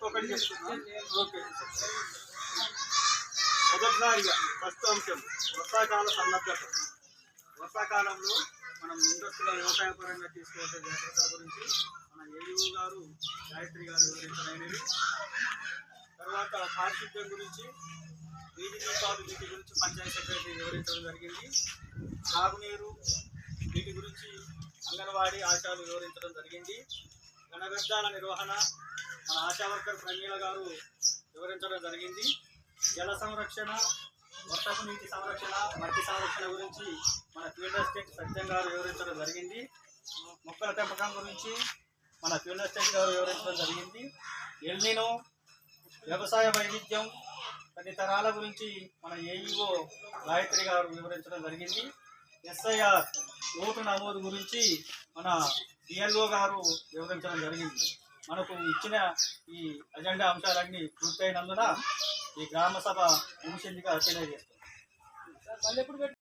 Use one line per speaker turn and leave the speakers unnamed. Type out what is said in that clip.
ఒక్కొక్కటి చెప్తున్నాం. ఓకే. మొదటిసారిగా ఫస్ట్ అంశం వర్షాకాల సన్నద్ధత. వర్షాకాలంలో మనం ముందస్తుగా వ్యవసాయపరంగా తీసుకోవాల్సిన జాగ్రత్తల గురించి మన ఏఈఓ గారు గాయత్రి గారు వివరించడమైనది. తర్వాత పారిశుద్ధ్యం గురించి, వీధి దీపాలు వీటి గురించి పంచాయతీ సెక్రటరీ వివరించడం జరిగింది. సాగునీరు వీటి గురించి అంగన్వాడీ ఆశాలు వివరించడం జరిగింది. ఘన వ్యర్థాల నిర్వహణ మన ఆశా వర్కర్ ప్రమీల గారు వివరించడం జరిగింది. జల సంరక్షణ, వర్షపు నీటి సంరక్షణ, మట్టి సంరక్షణ గురించి మన ఫీల్డ్ అసిస్టెంట్ సత్యం గారు వివరించడం జరిగింది. మొక్కల పెంపకం గురించి మన ఫీల్డ్ అసిస్టెంట్ గారు వివరించడం జరిగింది. ఎల్నినో, వ్యవసాయ వైవిధ్యం తదితరాల గురించి మన ఏఈఓ గాయత్రి గారు వివరించడం జరిగింది. ఎస్ఐఆర్ ఓటు నమోదు గురించి మన డిఎల్ఓ గారు వివరించడం జరిగింది. మనకు ఇచ్చిన ఈ అజెండా అంశాలన్నీ పూర్తయినందున ఈ గ్రామ సభ ముగిసిందిగా తెలియజేస్తాం.